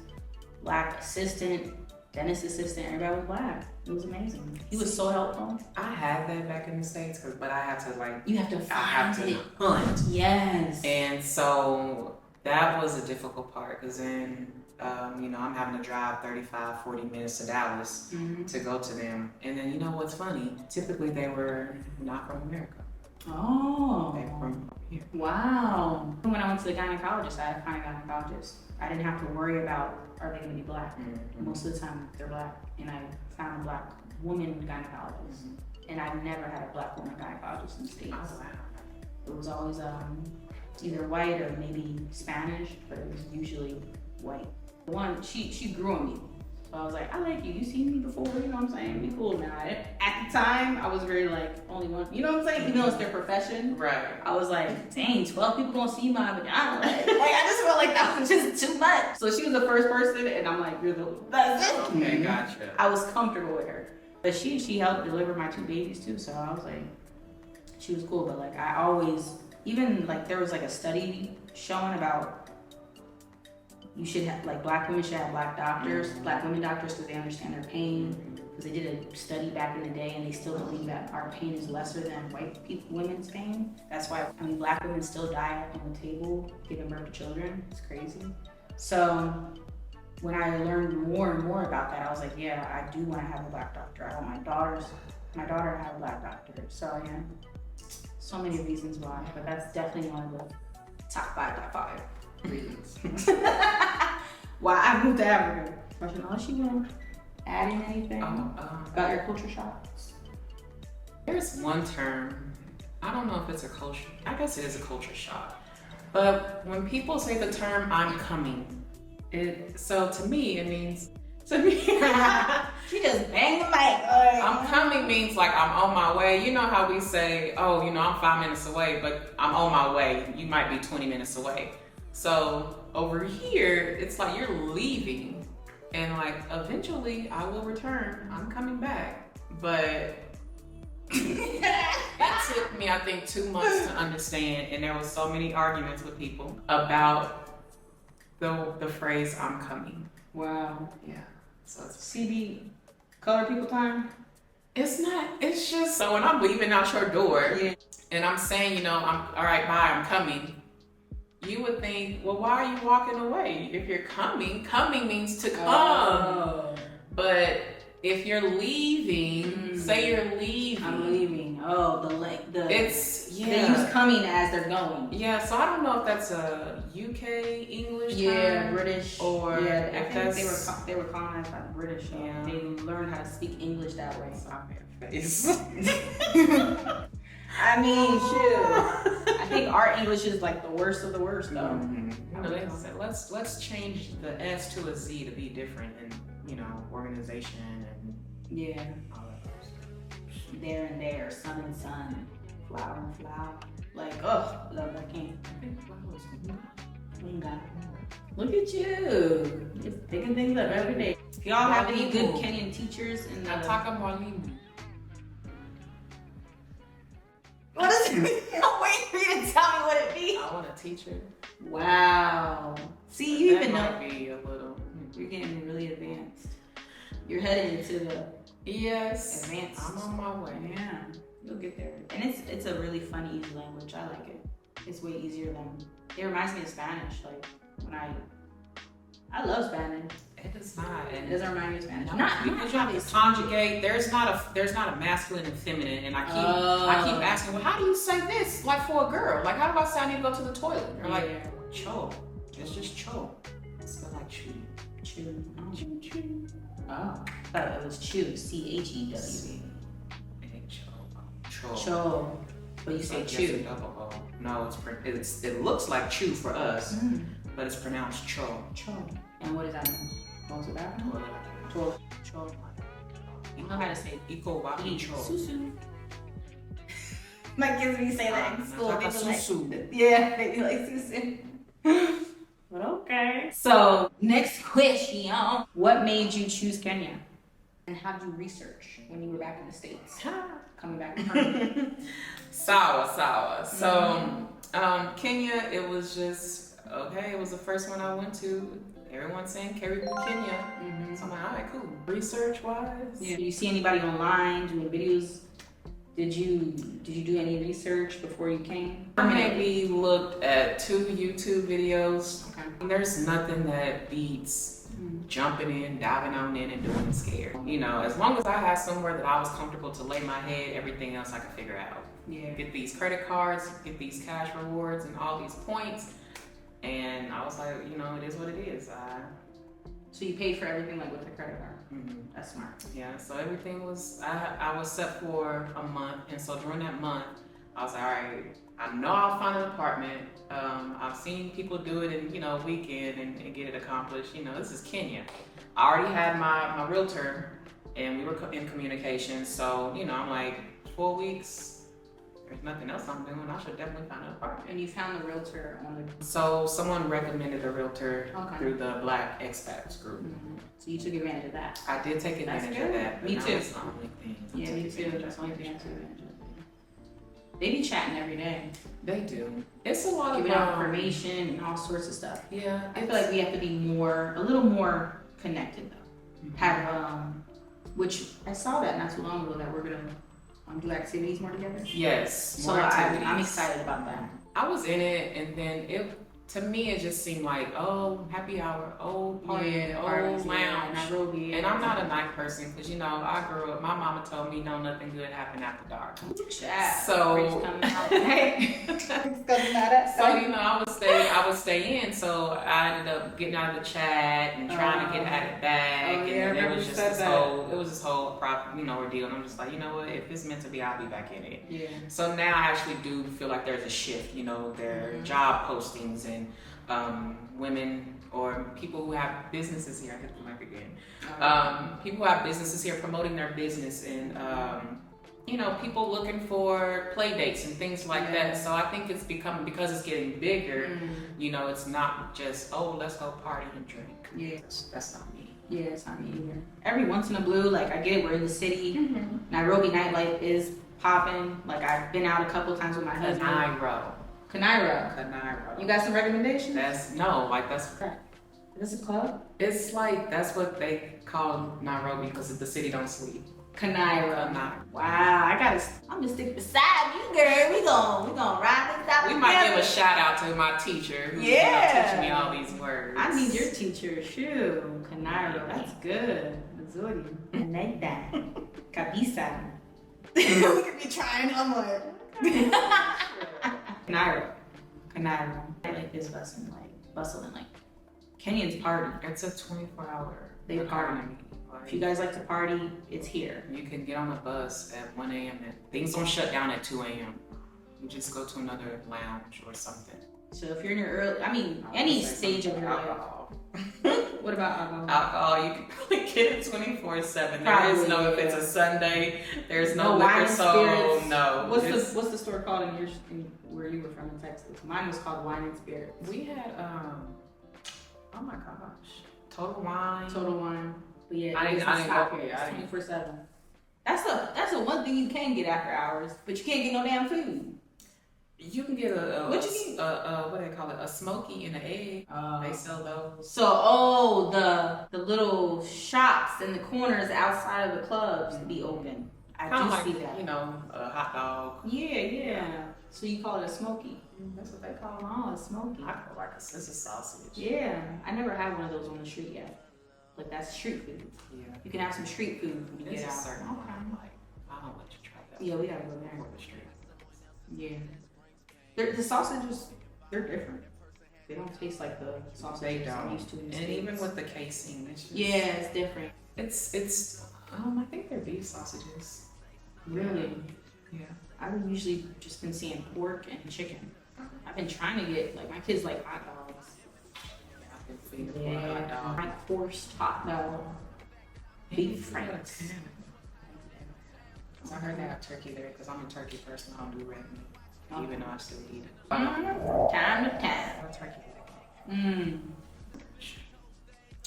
black assistant, dentist assistant, everybody was black. It was amazing. He was so helpful. I had that back in the States, but I have to you have to find it. Hunt. Yes. And so that was a difficult part, because then, you know, I'm having to drive 35, 40 minutes to Dallas to go to them. And then, you know what's funny? Typically they were not from America. Oh. They were from here. Wow. When I went to the gynecologist, I had to find a gynecologist. I didn't have to worry about, are they going to be black? Most of the time they're black. And I found a black woman gynecologist. And I've never had a black woman gynecologist in the States. Oh, wow. It was always either white or maybe Spanish, but it was usually white. She grew on me. So I was like, I like you. You seen me before, you know what I'm saying? Be cool now. At the time, I was very like, only one, you know what I'm saying? Even though it's their profession. Right. I was like, dang, 12 people gonna see my vagina. Like I just felt like that was just too much. So she was the first person, and I'm like, you're the best. Okay, gotcha. I was comfortable with her. But she helped deliver my 2 babies too, so I was like, she was cool. But like I always, even like there was like a study showing about you should have, like, black women should have black doctors, black women doctors, because they understand their pain. Because they did a study back in the day, and they still believe that our pain is lesser than white women's pain. That's why, black women still die on the table giving birth to children. It's crazy. So when I learned more and more about that, I was like, yeah, I do want to have a black doctor. I want my daughter to have a black doctor. So yeah, so many reasons why, but that's definitely one of the top five reasons. Why I moved to Africa. Unless you want to add in anything about your culture shock? There's one term, I don't know if it's a culture, I guess it is a culture shock. But when people say the term, I'm coming, so to me, it means To me, She just banged the mic. I'm coming means like I'm on my way. You know how we say, oh, you know, I'm 5 minutes away, but I'm on my way. You might be 20 minutes away. So over here, it's like you're leaving, and like eventually I will return. I'm coming back, but it took me, I think, 2 months to understand, and there was so many arguments with people about the phrase "I'm coming." Wow. Yeah. So it's CB, color people time? It's not, it's just, so when I'm leaving out your door and I'm saying, you know, I'm all right, bye, I'm coming, you would think, well, why are you walking away? If you're coming means to come. Oh. But if you're leaving, say you're leaving. I'm leaving. Oh, it's, they use coming as they're going. Yeah, so I don't know if that's a UK English term, British. Or yeah, if I that's... think they were colonized by the British. So Yeah. they learned how to speak English that way. Face. I mean, shoot. I think our English is like the worst of the worst, though. Mm-hmm. You know, they said, let's change the S to a Z to be different in, you know, organization and all that stuff. There and there, sun and sun, flower and flower. Like, oh, love that king. I think flowers. Look at you, just picking things up every day. If y'all have any good Kenyan teachers in the... Nataka mwalimu. What does it mean? I'm waiting for you to tell me what it means. I want a teacher. Wow. See, you even know. That might be a little... You're getting really advanced. You're headed into the Yes. advanced. I'm on my way. Yeah, you'll get there. And it's a really fun, easy language. I like it. It's way easier than... It reminds me of Spanish. Like, when I love Spanish. It does not. It doesn't remind me of Spanish. Because you have to conjugate. There's not a masculine and feminine, and I keep asking, well, how do you say this? Like for a girl, like how do I say I need to go to the toilet? They're like, cho. It's just cho. It's spelled like chew. Chew. Chew, chew. Oh, I thought it was chew. CHEW. It ain't cho. Cho. Cho. But you say Like, chew. yes, a double O. No, it looks like chew for us, but it's pronounced cho. Cho. And what does that mean? What's it that? Toilet. Cho. You know how to say Iko wapi cho. susu. My kids, when you say that in school, they be like, susu. yeah, they be like susu. But okay. So, next question. What made you choose Kenya? And how did you research when you were back in the States? Coming back permanently. Sour. So, Kenya, it was just, okay, it was the first one I went to. Everyone's saying Nairobi Kenya. So I'm like, all right, cool. Research-wise. Yeah. Did you see anybody online doing videos? Did you do any research before you came? I maybe looked at 2 YouTube videos. Okay. There's nothing that beats jumping in, diving on in, and doing it scared. You know, as long as I had somewhere that I was comfortable to lay my head, everything else I could figure out. Yeah. Get these credit cards, get these cash rewards, and all these points. And I was like, you know, it is what it is. So you paid for everything like with the credit card? That's smart. Yeah, so everything was, I was set for a month. And so during that month, I was like, all right, I know I'll find an apartment. I've seen people do it in, you know, a weekend and get it accomplished. You know, this is Kenya. I already had my realtor and we were in communication. So, you know, I'm like, 4 weeks. There's nothing else I'm doing. I should definitely find an apartment. And you found the realtor on the... So someone recommended the realtor Okay. through the Black Expats group. So you took advantage of that. I did take advantage of that. But Me now too. it's the only thing. Yeah, me too. That's the only thing I took advantage of. They be chatting every day. They do. It's a lot Giving of out information and all sorts of stuff. Yeah. I feel like we have to be a little more connected though. Have which I saw that not too long ago that we're gonna do activities more together. Yes. So I'm excited about that. I was in it, and then to me it just seemed like, oh, happy hour, oh, party, lounge. Nairobi. And I'm not a night person because, you know, I grew up, my mama told me no, nothing good happened after dark. So, so, you know, I would stay in. So I ended up getting out of the chat and trying to get at it back. And it was just this whole ordeal. And I'm just like, you know what, if it's meant to be, I'll be back in it. Yeah. So now I actually do feel like there's a shift. You know, there are job postings and women or people who have businesses here. I hit the mic again. People who have businesses here promoting their business, and you know, people looking for play dates and things like that. So I think it's becoming, because it's getting bigger, you know, it's not just, oh, let's go party and drink. Yeah. That's not me. Yeah, it's not me either. Every once in a blue, like I get it, we're in the city. Nairobi nightlife is popping. Like I've been out a couple times with my husband. Kanairo. You got some recommendations? That's correct. Is this a club? It's like, that's what they call Nairobi because the city don't sleep. Kanairo. Wow, I'm gonna stick beside you, girl. We gonna ride this out. We might give a shout out to my teacher who's teaching me all these words. I need your teacher. Shoot, Kanairo. That's good. Missouri. I like that. Cabisa. We could be trying. I'm like. Kanairo. I like this bustling like Kenyans party. It's a 24-hour. They party. If you guys like to party, it's here. You can get on a bus at 1 a.m. and things don't shut down at 2 a.m. You just go to another lounge or something. So if you're in your any stage of your life. What about alcohol? Alcohol, you can probably get it 24/7. There is no, if it's a Sunday, there's no liquor sold. No. What's the store called in where you were from in Texas? Mine was called Wine and Spirits. We had oh my gosh, Total Wine. But yeah, I didn't go here. 24/7. That's the one thing you can get after hours, but you can't get no damn food. You can get what do they call it? A smoky and an egg. They sell those. So the little shops in the corners outside of the clubs be open. I do see that. You know, a hot dog. Yeah. So you call it a smoky? That's what they call it. Oh, a smoky. I call it like a scissor sausage. Yeah, I never had one of those on the street yet. But that's street food. Yeah. You can have some street food when you get out. Certain like, I don't let you try that. Yeah, we gotta go there. The street. Yeah. The sausages, they're different. They don't taste like the sausages I'm used to in the And States. even with the casing, it's just, it's different. It's I think they're beef sausages. Really? Yeah. I've usually just been seeing pork and chicken. I've been trying to get, like, my kids like hot dogs. I've been feeding them a hot dog. My forced hot dog. Beef franks. I heard they have turkey there because I'm a turkey person. I don't do red meat, even though I still eat it. Time to time. Turkey.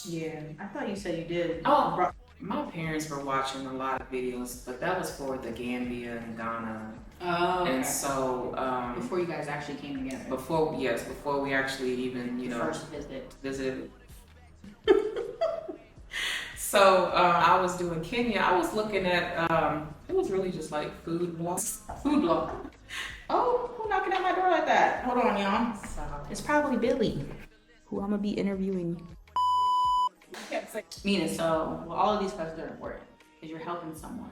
Yeah, I thought you said you did. Oh, my parents were watching a lot of videos, but that was for the Gambia and Ghana. Oh, okay. And so before you guys actually came together. Before we actually even first visit. So I was doing Kenya. I was looking at it was really just like food vlogs. Oh, who knocking at my door like that? Hold on, y'all. It's probably Billy, who I'm gonna be interviewing. Mina, so all of these questions are important because you're helping someone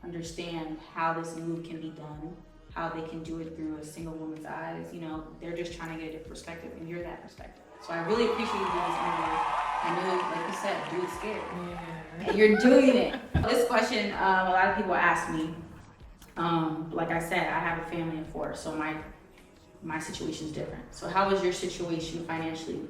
understand how this move can be done, how they can do it through a single woman's eyes. You know, they're just trying to get a different perspective, and you're that perspective. So I really appreciate you doing this interview. I know, like you said, do it scared. Yeah. And you're doing it. This question, a lot of people ask me. Like I said, I have a family of 4, so my situation is different. So how was your situation financially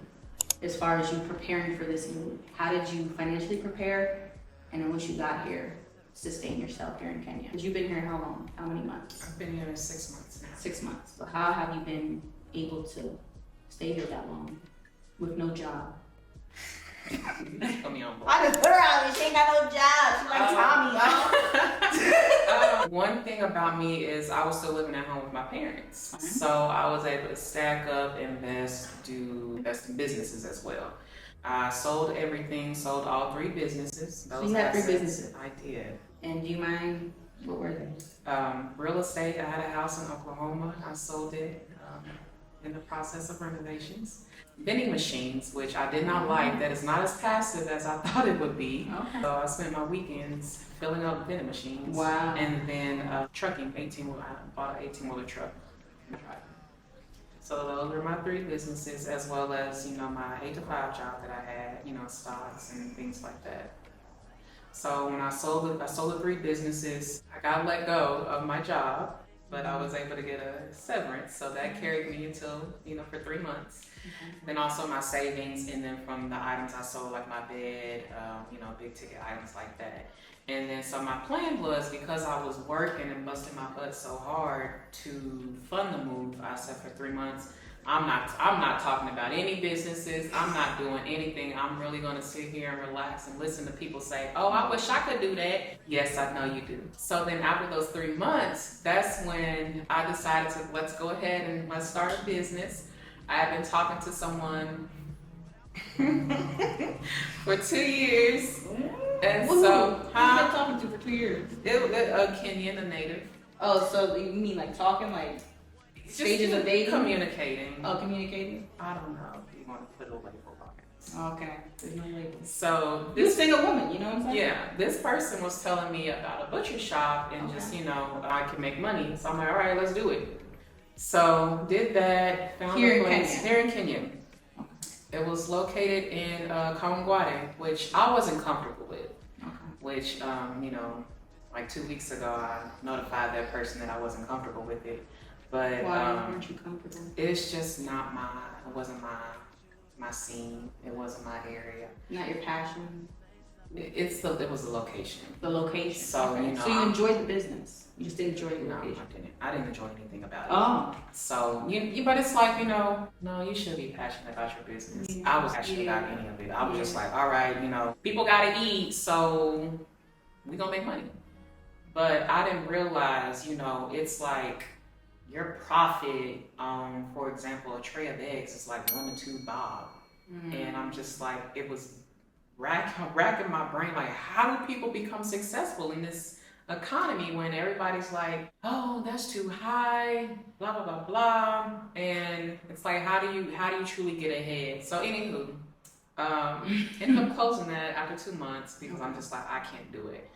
as far as you preparing for this move? How did you financially prepare? And then once you got here, sustain yourself here in Kenya? Because you've been here how long? How many months? I've been here 6 months now. 6 months. So how have you been able to stay here that long with no job? Put me on board. I just put her out and she ain't got no job. She like Tommy, One thing about me is I was still living at home with my parents. So I was able to stack up, invest in businesses as well. I sold everything, sold all 3 businesses. So you had 3 businesses? I did. And do you mind, what were they? Real estate, I had a house in Oklahoma. I sold it in the process of renovations. Vending machines, which I did not like. That is not as passive as I thought it would be. Okay. So I spent my weekends filling up vending machines. Wow. And then trucking, 18-wheeler. I bought an 18-wheeler truck. So those were my 3 businesses, as well as, you know, my 8-to-5 job that I had, you know, stocks and things like that. So when I sold the 3 businesses, I got let go of my job. but I was able to get a severance, so that carried me until, for 3 months. Then also my savings, and then from the items I sold, like my bed, big ticket items like that. And then so my plan was, because I was working and busting my butt so hard to fund the move, I said for 3 months, I'm not talking about any businesses. I'm not doing anything. I'm really going to sit here and relax and listen to people say, oh, I wish I could do that. Yes, I know you do. So then after those 3 months, that's when I decided to, let's go ahead and let's start a business. I had been talking to someone for 2 years. And so, who you been talking to for 2 years? A Kenyan, a native. Oh, so you mean like talking, like stages of dating? Communicating. Oh, communicating? I don't know if you want to put a label on it. Okay, there's no label. So You're a single woman, you know what I'm saying? Yeah, this person was telling me about a butcher shop and just, I can make money. So I'm like, all right, let's do it. So did that. Found Here a in place Kenya? Here in Kenya. It was located in Kawangware, which I wasn't comfortable with. Which, like 2 weeks ago, I notified that person that I wasn't comfortable with it. But why weren't you comfortable? It's just not it wasn't my scene. It wasn't my area. Not your passion? It was the location. The location. So, okay. So you enjoyed the business? You just didn't enjoy the location? No, I didn't enjoy anything about it. Oh. So, but it's like, no, you should be passionate about your business. Yeah. I was passionate about any of it. I was just like, all right, people gotta eat, so we gonna make money. But I didn't realize, it's like your profit, for example, a tray of eggs is like 1 to 2 bob. And I'm just like, it was racking my brain, like, how do people become successful in this economy when everybody's like, oh, that's too high, blah blah blah blah, and it's like, how do you truly get ahead? So anywho, ended up closing that after 2 months because I'm just like, I can't do it.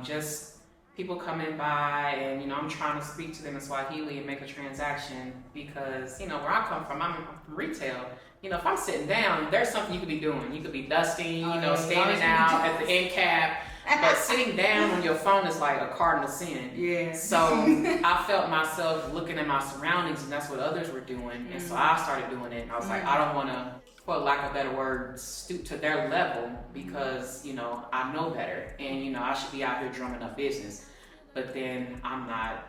Just people coming by and I'm trying to speak to them in Swahili and make a transaction because where I come from, I'm from retail. If I'm sitting down, there's something you could be doing. You could be dusting, standing out at the end cap. But sitting down on your phone is like a cardinal sin. Yeah. So I felt myself looking at my surroundings, and that's what others were doing. And so I started doing it. And I was like, I don't want to, for lack of a better word, stoop to their level because, I know better. And, I should be out here drumming up business. But then I'm not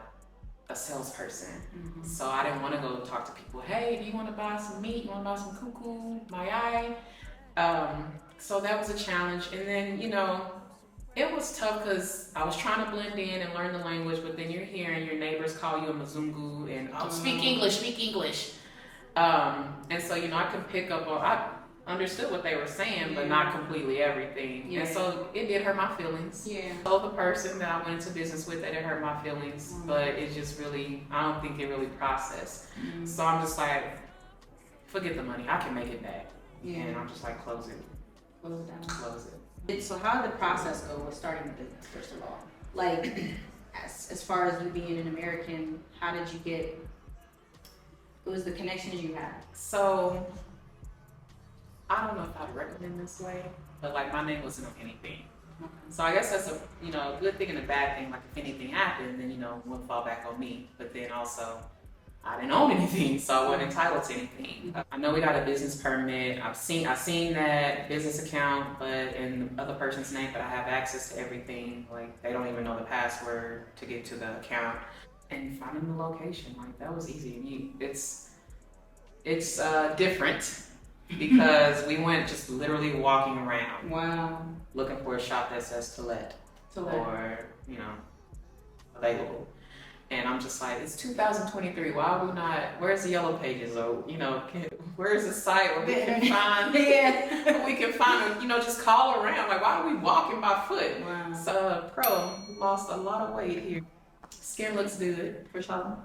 a salesperson. So I didn't want to go talk to people. Hey, do you want to buy some meat? You want to buy some kuku, mayai? So that was a challenge. And then, it was tough because I was trying to blend in and learn the language, but then you're hearing your neighbors call you a Mzungu and speak English. And so, I could pick up on, I understood what they were saying, but not completely everything. And so it did hurt my feelings. Yeah. So the person that I went into business with, it hurt my feelings, but it just really, I don't think it really processed. So I'm just like, forget the money, I can make it back. And I'm just like, close it. Close it down. Close it. So how did the process go with starting the business, first of all? Like, as far as you being an American, how did you get, what was the connections you had? So, I don't know if I'd recommend this way, but like my name wasn't on anything. So I guess that's a good thing and a bad thing. Like if anything happened, then it wouldn't fall back on me. But then also, I didn't own anything, so I wasn't entitled to anything. I know we got a business permit. I've seen that business account, but in the other person's name, but I have access to everything. Like they don't even know the password to get to the account. And finding the location, like that was easy. It's different because we went just literally walking around. Wow. Looking for a shop that says to let. Or available. And I'm just like, it's 2023. Why are we not? Where's the yellow pages? Or where's the site where we can find? We can find. Just call around. Like, why are we walking by foot? Wow. So, lost a lot of weight here. Skin looks good for sure.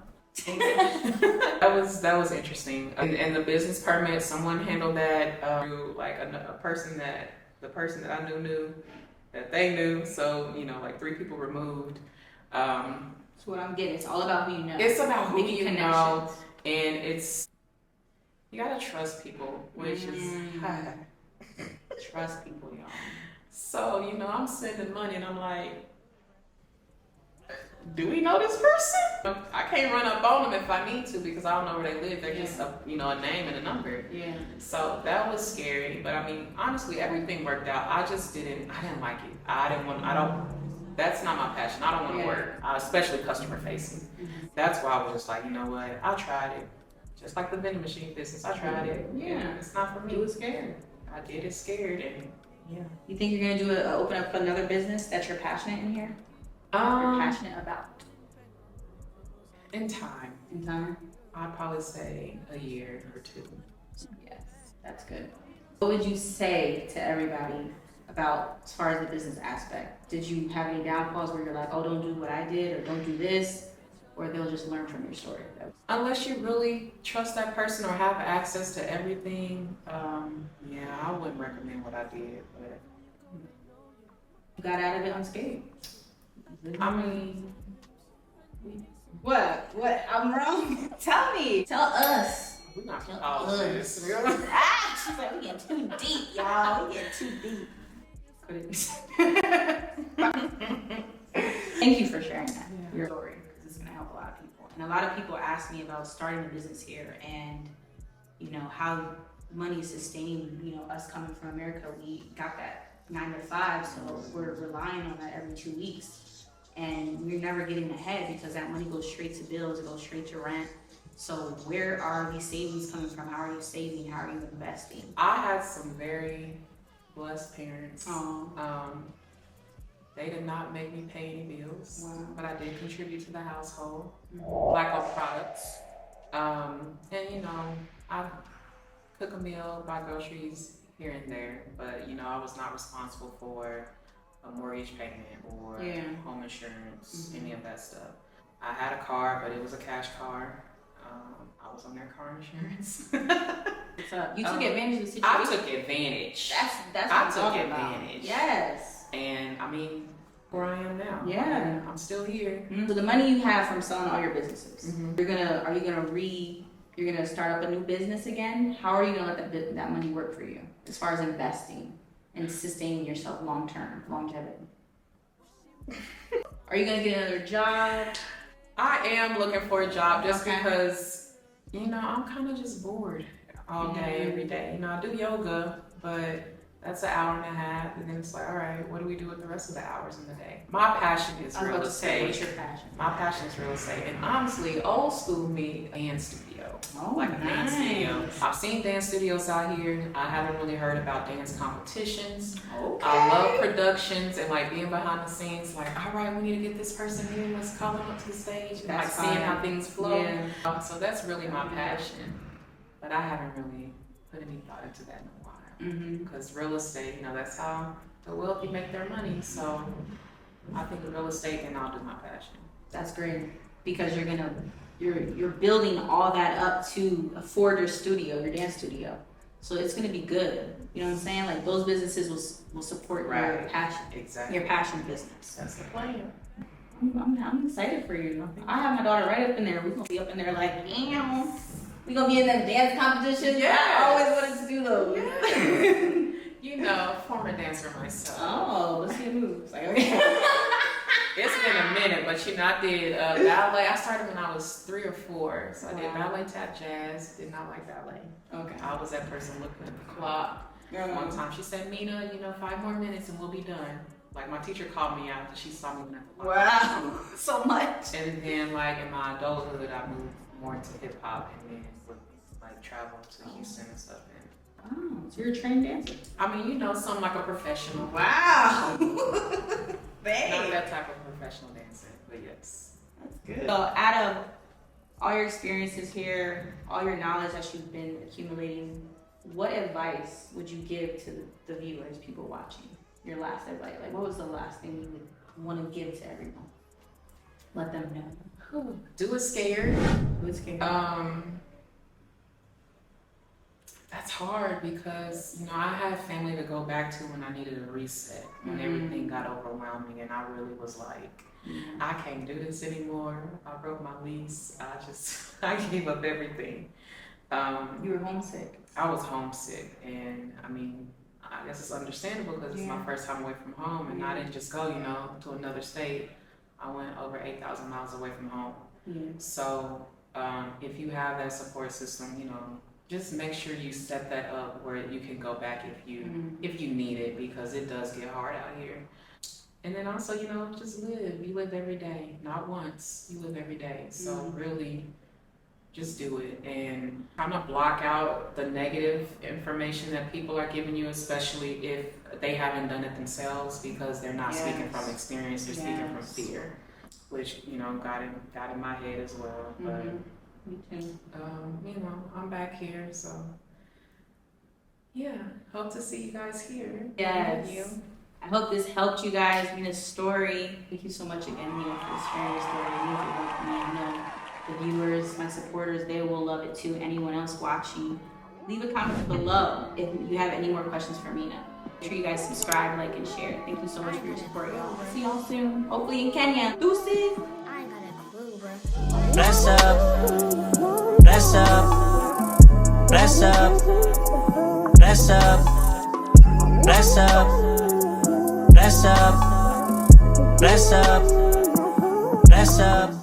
That was interesting. And the business permit, someone handled that through like the person that I knew that they knew. So like 3 people removed. That's what I'm getting. It's all about who you know. It's about who you know, and you gotta trust people, which is trust people, y'all. So I'm sending money, and I'm like, do we know this person? I can't run up on them if I need to because I don't know where they live. They're just a name and a number. Yeah. So that was scary. But I mean, honestly, everything worked out. I didn't like it. That's not my passion. I don't want to work, especially customer facing. Mm-hmm. That's why I was just like, you know what? I tried it. Just like the vending machine business, I tried it. Yeah. It's not for me. You were scared. I did it scared, and yeah. You think you're gonna open up another business that you're passionate in here? You're passionate about? In time. In time? I'd probably say a year or two. Yes, that's good. What would you say to everybody about as far as the business aspect? Did you have any downfalls where you're like, oh, don't do what I did, or don't do this, or they'll just learn from your story? Unless you really trust that person or have access to everything, I wouldn't recommend what I did. But you got out of it unscathed. I mean, what? I'm wrong? Tell me. Tell us. we're not gonna all this. She's like, we getting too deep, y'all. We getting too deep. Thank you for sharing that, your story, because it's gonna help a lot of people. And a lot of people ask me about starting a business here and, how money is sustaining, us coming from America. We got that 9 to 5, so we're relying on that every 2 weeks. And we're never getting ahead because that money goes straight to bills, it goes straight to rent. So where are these savings coming from? How are you saving? How are you investing? I had some very blessed parents. They did not make me pay any bills, but I did contribute to the household. Black-owned products. I cook a meal, buy groceries here and there, but I was not responsible for a mortgage payment or home insurance, any of that stuff. I had a car, but it was a cash car. I was on their car insurance. What's up? You took advantage of the situation. I took advantage. That's what I'm talking advantage. About. Yes. And I mean, where I am now. Yeah. I'm still here. So the money you have from selling all your businesses, you're gonna start up a new business again? How are you gonna let that money work for you as far as investing and sustaining yourself long-term, longevity? Are you gonna get another job? I am looking for a job just because, I'm kind of just bored all day, every day. I do yoga, but that's an hour and a half, and then it's like, all right, what do we do with the rest of the hours in the day? My passion is real estate. What's your passion? My passion is real estate, and honestly, old school me, dance studio. Oh, like a dance studio. I've seen dance studios out here. I haven't really heard about dance competitions. Okay. I love productions and like being behind the scenes. Like, all right, we need to get this person here. Let's call them up to the stage. And like seeing how things flow. Yeah. So that's really my passion, but I haven't really put any thought into that in a while. Because real estate, that's how the wealthy make their money. So I think real estate, and I'll do my passion. That's great, because you're building all that up to afford your studio, your dance studio. So it's gonna be good. You know what I'm saying? Like those businesses will support your passion. Exactly. Your passion business. That's the plan. I'm excited for you. I have my daughter right up in there. We're gonna be up in there like, damn. We gonna be in them dance competitions. Yeah. I always wanted to do those. Former dancer myself. Oh, let's see the moves. Like, okay. It's been a minute, but I did ballet. I started when I was 3 or 4, so I did ballet, tap, jazz. Did not like ballet. Okay. I was that person looking at the clock. One time she said, Mina, 5 more minutes and we'll be done. Like my teacher called me out because she saw me looking at the clock. Wow, so much. And then like in my adulthood, I moved more into hip hop and then would like travel to Houston and stuff. Oh, so you're a trained dancer. I mean, something like a professional. Wow. Not that type of professional dancer, but yes. That's good. So out of all your experiences here, all your knowledge that you've been accumulating, what advice would you give to the viewers, people watching? Your last advice, like what was the last thing you would want to give to everyone? Let them know. Do it scared. Do it scared. That's hard because, I had family to go back to when I needed a reset, when everything got overwhelming and I really was like, I can't do this anymore. I broke my lease. I gave up everything. You were homesick. I was homesick, and I guess it's understandable because it's my first time away from home, and I didn't just go, to another state I went over 8,000 miles away from home. Yeah. So if you have that support system, you know, just make sure you set that up where you can go back if you need it, because it does get hard out here. And then also, you know, just live. You live every day, not once. You live every day. So really, just do it. And kind of block out the negative information that people are giving you, especially if they haven't done it themselves, because they're not speaking from experience, they're speaking from fear, which, you know, got in my head as well. But me too. you know, I'm back here, so yeah, hope to see you guys here. Yes. Thank you. I hope this helped you guys. Mina's story. Thank you so much again, Mina, for sharing your story. It means a lot to me. I know the viewers, my supporters, they will love it too. Anyone else watching, leave a comment below if you have any more questions for Mina. Make sure you guys subscribe, like, and share. Thank you so much for your support, y'all. See y'all soon. Hopefully in Kenya. Deuces. I ain't got a clue, bro. Bless up, bless up, bless up, bless up, bless up, bless up, bless up, bless up.